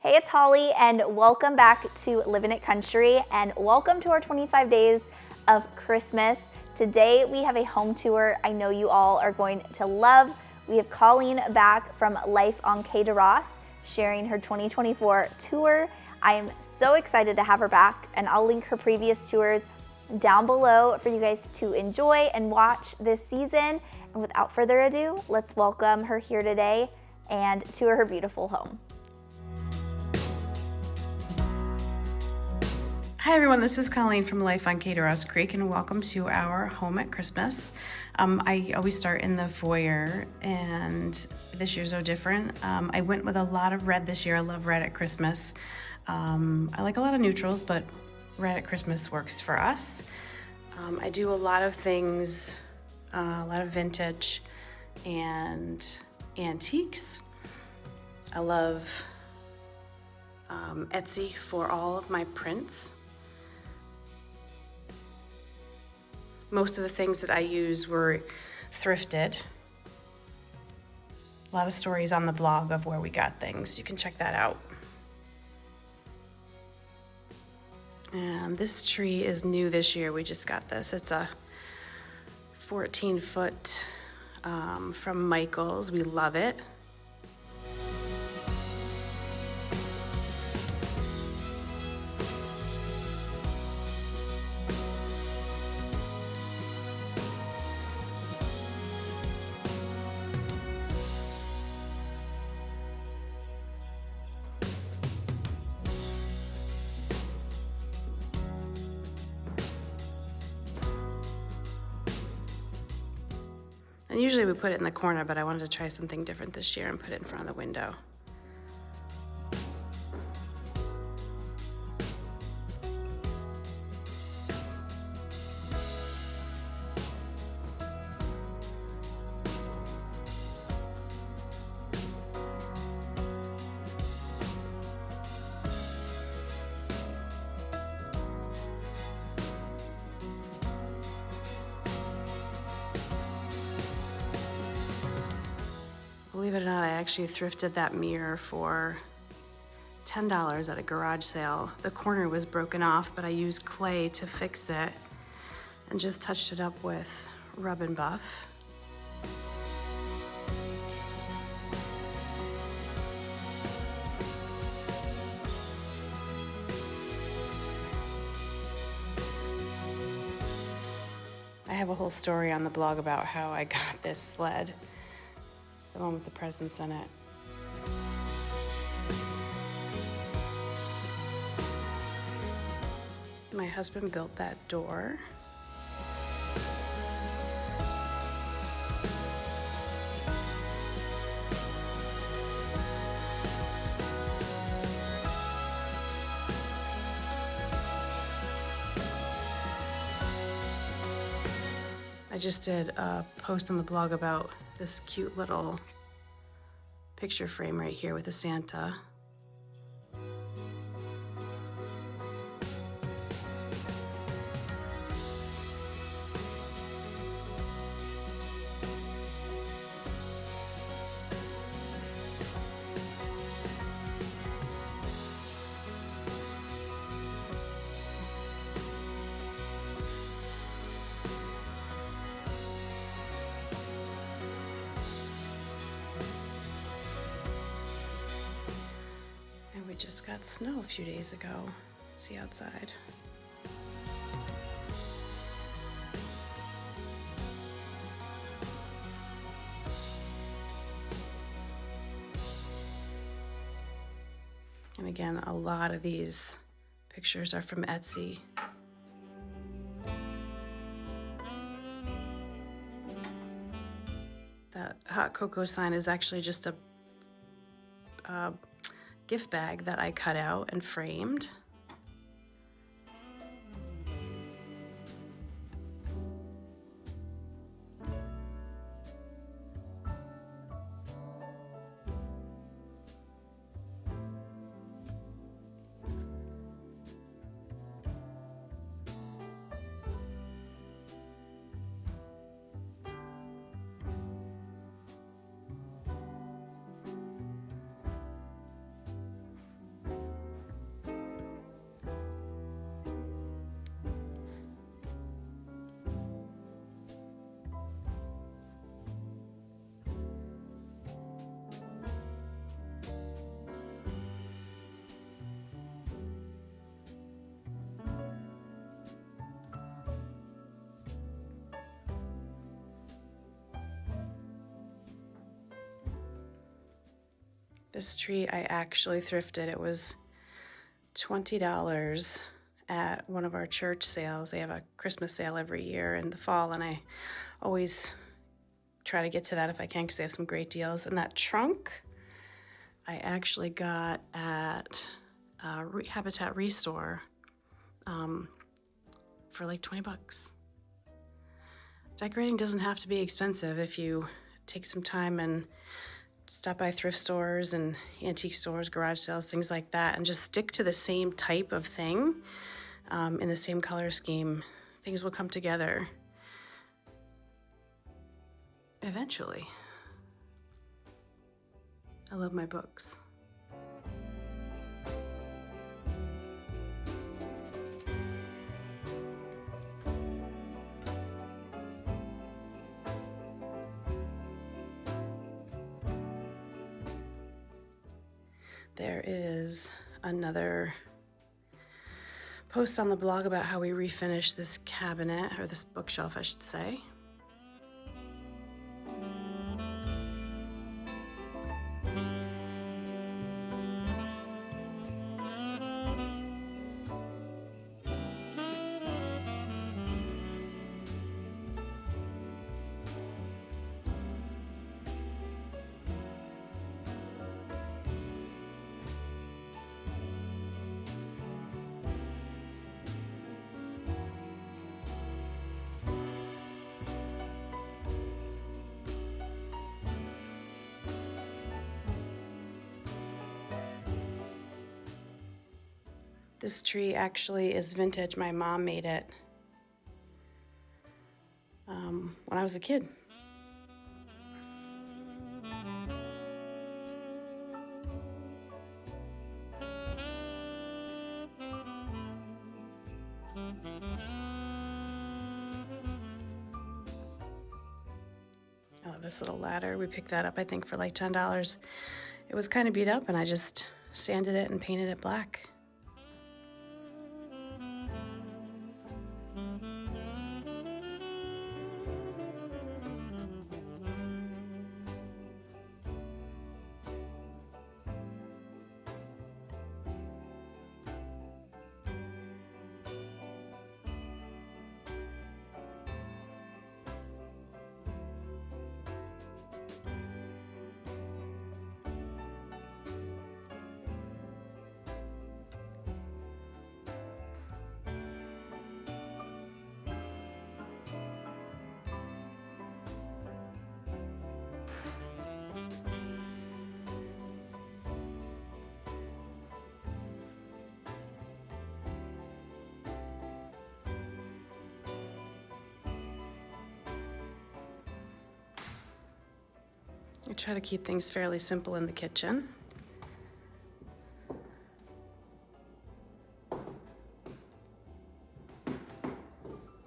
Hey, it's Holly, and welcome back to Living It Country, and welcome to our 25 days of Christmas. Today we have a home tour I know you all are going to love. We have Colleen back from Life on Quai de Ross sharing her 2024 tour. I am so excited to have her back, and I'll link her previous tours down below for you guys to enjoy and watch this season. And without further ado, let's welcome her here today and tour her beautiful home. Hi everyone, this is Colleen from Life on Quai de Ross Creek, and welcome to our home at Christmas. I always start in the foyer, and this year's no different. I went with a lot of red this year. I love red at Christmas. I like a lot of neutrals, but red at Christmas works for us. I do a lot of things, a lot of vintage and antiques. I love Etsy for all of my prints. Most of the things that I use were thrifted. A lot of stories on the blog of where we got things. You can check that out. And this tree is new this year. We just got this. It's a 14-foot from Michael's. We love it. And usually we put it in the corner, but I wanted to try something different this year and put it in front of the window. Believe it or not, I actually thrifted that mirror for $10 at a garage sale. The corner was broken off, but I used clay to fix it and just touched it up with rub and buff. I have a whole story on the blog about how I got this sled. The one with the presents in it. My husband built that door. I just did a post on the blog about this cute little picture frame right here with a Santa. We just got snow a few days ago. Let's see outside. And again, a lot of these pictures are from Etsy. That hot cocoa sign is actually just a gift bag that I cut out and framed. This tree I actually thrifted. It was $20 at one of our church sales. They have a Christmas sale every year in the fall, and I always try to get to that if I can because they have some great deals. And that trunk I actually got at Habitat Restore for like 20 bucks. Decorating doesn't have to be expensive if you take some time and stop by thrift stores and antique stores, garage sales, things like that, and just stick to the same type of thing in the same color scheme. Things will come together eventually. I love my books. There is another post on the blog about how we refinished this cabinet, or this bookshelf, I should say. This tree actually is vintage. My mom made it when I was a kid. Oh, this little ladder, we picked that up I think for like $10. It was kind of beat up and I just sanded it and painted it black. I try to keep things fairly simple in the kitchen. A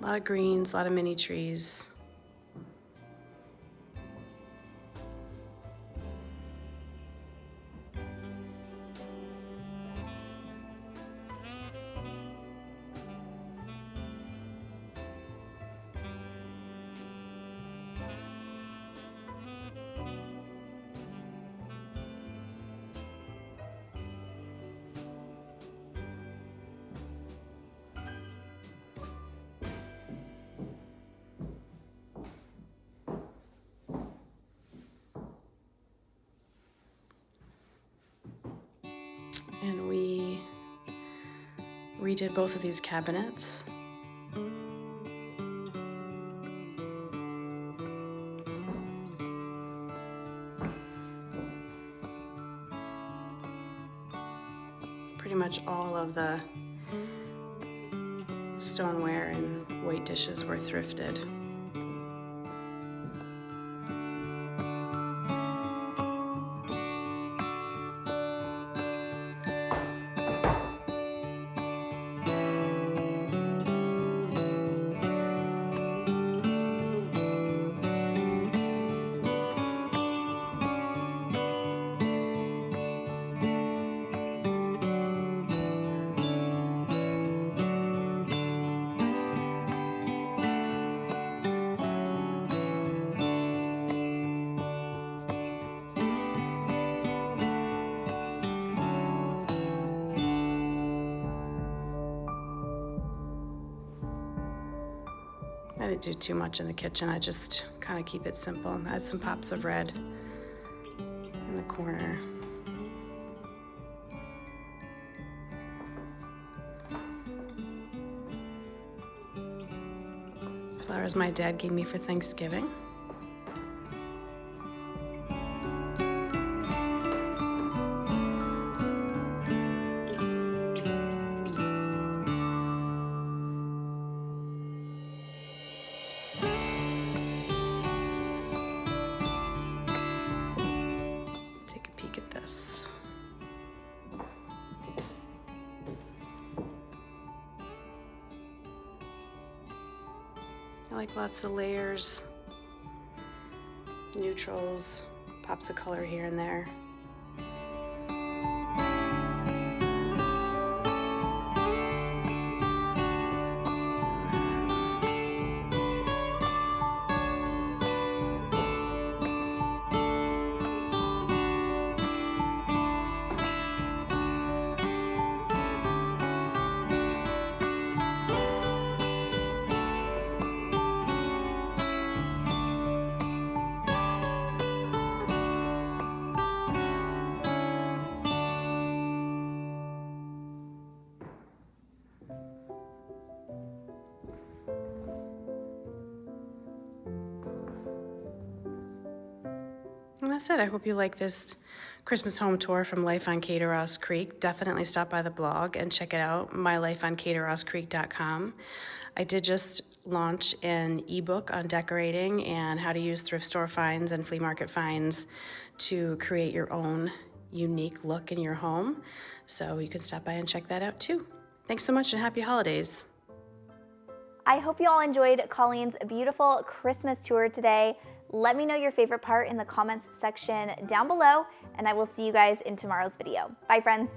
lot of greens, a lot of mini trees. And we redid both of these cabinets. Pretty much all of the stoneware and white dishes were thrifted. I didn't do too much in the kitchen. I just kind of keep it simple. Add some pops of red in the corner. Flowers my dad gave me for Thanksgiving. Take a peek at this. I like lots of layers, neutrals, pops of color here and there. And that's it. I hope you like this Christmas home tour from Life on Caterhaugh's Creek. Definitely stop by the blog and check it out, mylifeoncaterhaughscreek.com. I did just launch an ebook on decorating and how to use thrift store finds and flea market finds to create your own unique look in your home. So you can stop by and check that out too. Thanks so much and happy holidays. I hope you all enjoyed Colleen's beautiful Christmas tour today. Let me know your favorite part in the comments section down below, and I will see you guys in tomorrow's video. Bye, friends.